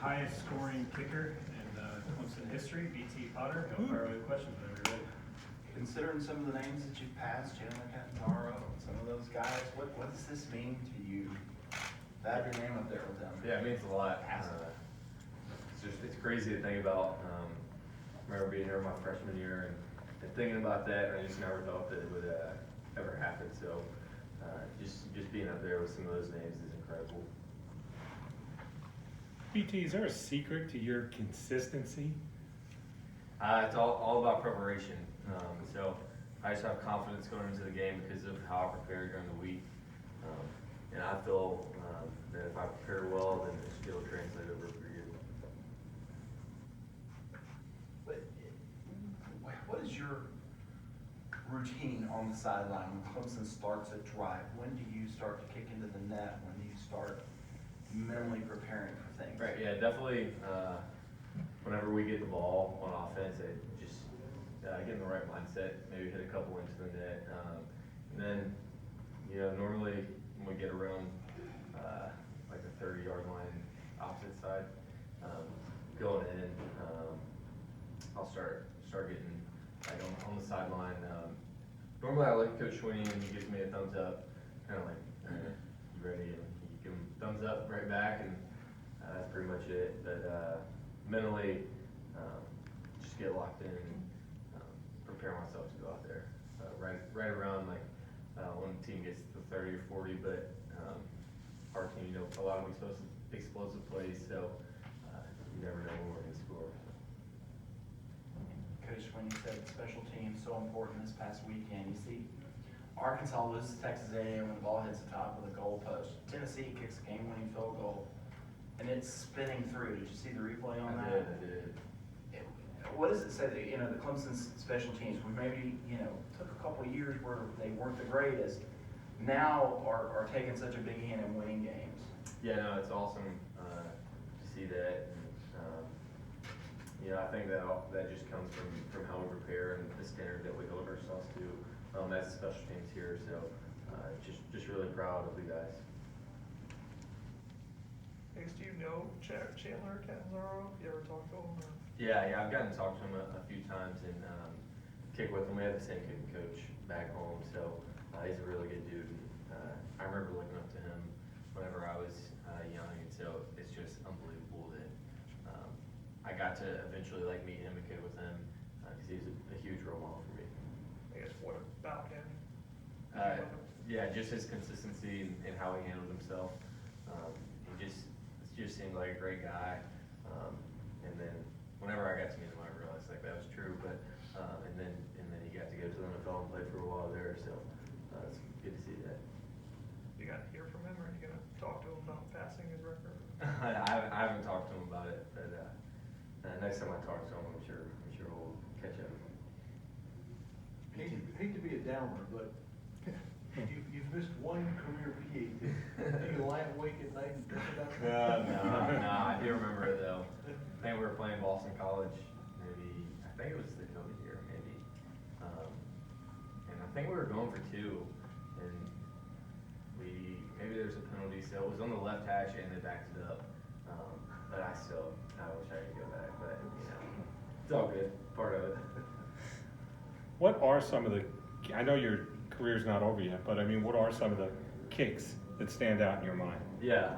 highest scoring kicker in Clemson history, BT Potter. Go fire away questions whenever you're ready. Considering some of the names that you've passed, Chandler Catanzaro, and some of those guys, what does this mean to you to have your name up there with them? Yeah, it means a lot. It's crazy to think about. I remember being here my freshman year and thinking about that, and I just never thought that it would ever happen. So just being up there with some of those names is incredible. BT, is there a secret to your consistency? It's all about preparation. So I just have confidence going into the game because of how I prepare during the week. And I feel that if I prepare well, then it'll translate over for you. What is your routine on the sideline when Clemson starts a drive? When do you start to kick into the net? When do you start mentally preparing for things? Right, yeah, definitely. Whenever we get the ball on offense, I just get in the right mindset, maybe hit a couple into the net. And then, normally when we get around like the 30-yard line opposite side, going in, I'll start getting like on the sideline. Normally I like Coach Schwinny and he gives me a thumbs up, kind of like, you ready? And you give him thumbs up right back, and that's pretty much it. But mentally, just get locked in and prepare myself to go out there. Right around like when the team gets to 30 or 40, but our team, a lot of explosive plays, so you never know when we're going to score. Coach Schwinny said special teams so important this past weekend. You see, Arkansas loses to Texas A&M when the ball hits the top of the goalpost. Tennessee kicks a game-winning field goal, and it's spinning through. Did you see the replay on that? I did. What does it say that the Clemson special teams, we maybe took a couple of years where they weren't the greatest, now are taking such a big hand in winning games? Yeah, no, it's awesome to see that. I think that just comes from how we prepare and the standard that we hold ourselves to as special teams here. So just really proud of the guys. I guess, do you know Chandler Catanzaro? You ever talked to him? Or? Yeah, I've gotten to talk to him a few times and kick with him. We have the same kicking coach back home, so he's a really good dude. And, I remember looking up to him whenever I was young, and so it's just unbelievable that I got to eventually meet him and kick with him because he's a huge role model for me. I guess what about him? Yeah, just his consistency and how he handled himself. He just seemed like a great guy. And then whenever I got to meet him, I realized that was true. But and then he got to go to the NFL and play for a while there. So it's good to see that. You got to hear from him, or are you gonna talk to him about passing his record? I haven't talked to him about it, but next time I talk to him, I'm sure we'll catch up. Hate to be a downer, but you've missed one career PAT. Do you lie awake at night and think about that? No, I do remember it though. I think we were playing Boston College, I think it was the COVID year, maybe. And I think we were going for two, and maybe there's a penalty, so it was on the left hash and they backed it up. But I wish I could go back, but it's all good, part of it. What are some of I know your career's not over yet, but I mean, what are some of the kicks that stand out in your mind? Yeah,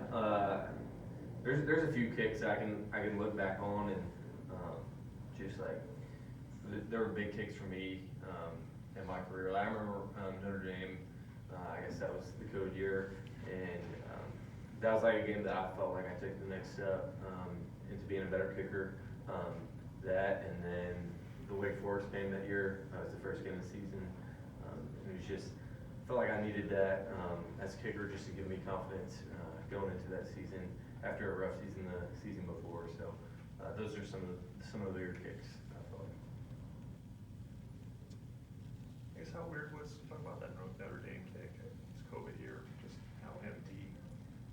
there's a few kicks I can look back on and just there were big kicks for me in my career. I remember Notre Dame. I guess that was the COVID year, and that was like a game that I felt like I took the next step into being a better kicker. That, and then the Wake Forest game that year was the first game of the season. It was just felt like I needed that as a kicker just to give me confidence going into that season after a rough season the season before. So those are some of the bigger kicks I felt like. I guess how weird was talking about that Notre Dame kick? It's COVID year, just how empty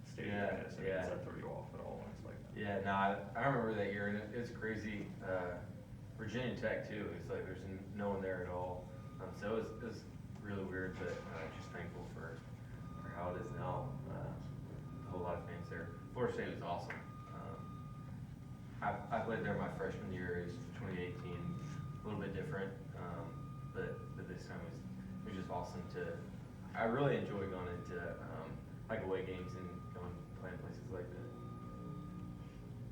stadium is. Yeah. Does that throw you off at all? It's like Yeah, no, I remember that year, and it's crazy. Virginia Tech too. It's like there's no one there at all. So it was really weird, but just thankful for how it is now. A whole lot of fans there. Florida State was awesome. I played there my freshman year, it was 2018, a little bit different, but this time it was just awesome I really enjoy going into, like away games and playing places like that.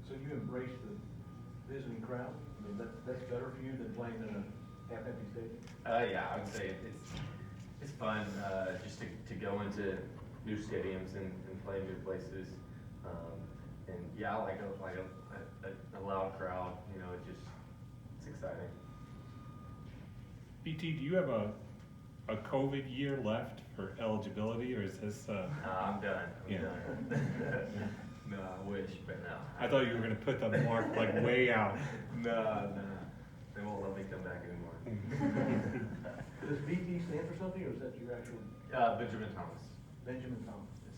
So you embrace the visiting crowd? I mean, that's better for you than playing in a half-empty stadium? Yeah, I would say it's fun, just to go into new stadiums and play new places. And yeah, I like a loud crowd, you know, it's exciting. BT, do you have a COVID year left for eligibility, or is this, I'm done, Yeah. done. No, I wish, but no. I thought you were gonna put the mark like way out. No, they won't let me come back anymore. Does BT stand for something, or is that your actual Benjamin Thomas. Benjamin Thomas? Yes,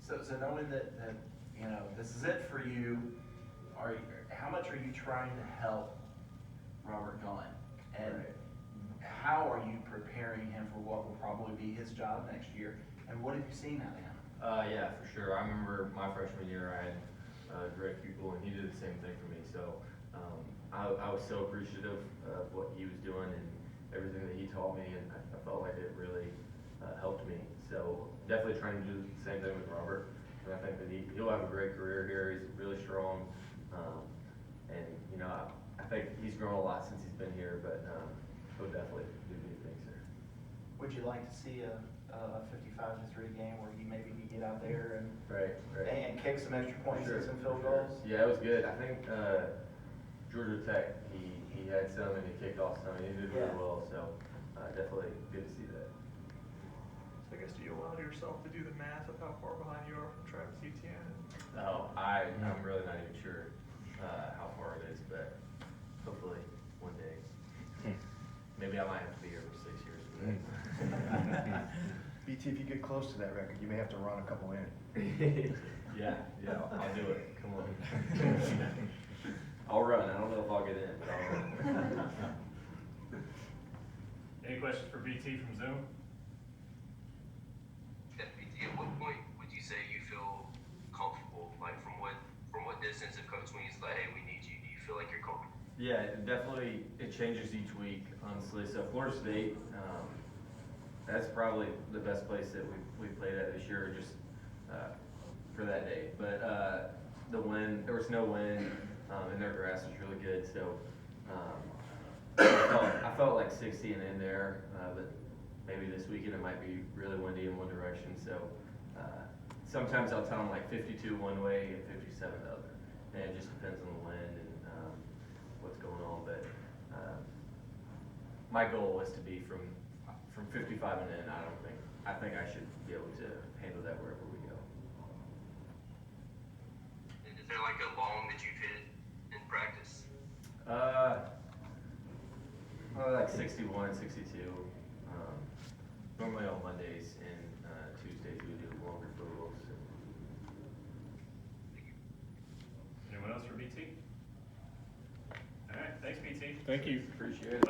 sir. So knowing that, you know, this is it for you, how much are you trying to help Robert Glenn? And Right. how are you preparing him for what will probably be his job next year? And what have you seen out of him? Yeah, for sure. I remember my freshman year, I had Greg Pupil, and he did the same thing for me. So I was so appreciative of what he was doing and everything that he taught me, and I felt like it really helped me. So definitely trying to do the same thing with Robert. And I think that he'll have a great career here. He's really strong, and you know, I think he's grown a lot since he's been here. But he'll definitely do big things here. Would you like to see a 55-3 game where you maybe could get out there Right. and kick some extra points Sure, and some field for sure. goals? Yeah, it was good. I think Georgia Tech, he had some and he kicked off some, and he did really Yeah. well, so definitely good to see that. So I guess, do you allow yourself to do the math of how far behind you are from Travis Etienne? No, I'm really not even sure how far it is, but hopefully one day. Maybe I might have to be here for 6 years for that. BT, if you get close to that record, you may have to run a couple in. Yeah, I'll do it. Come on. I'll run. I don't know if I'll get in, but I'll run. Any questions for BT from Zoom? FBT, at what point would you say you feel comfortable? Like from what distance if Coach Sweeney's like, hey, we need you, do you feel like you're comfortable? Yeah, definitely, it changes each week, honestly. So Florida State, that's probably the best place that we played at this year, just for that day. But the wind, there was no wind, and their grass was really good. So I felt like 60 and in there, but maybe this weekend it might be really windy in one direction. So sometimes I'll tell them like 52 one way and 57 the other, and it just depends on the wind and what's going on. But my goal is to be from 55 and in. I think I should be able to handle that wherever we go. And is there like a long that you've hit in practice? Probably like 61, 62. Normally on Mondays and Tuesdays we do longer field goals. Anyone else for BT? All right, thanks BT. Thank you. Appreciate it.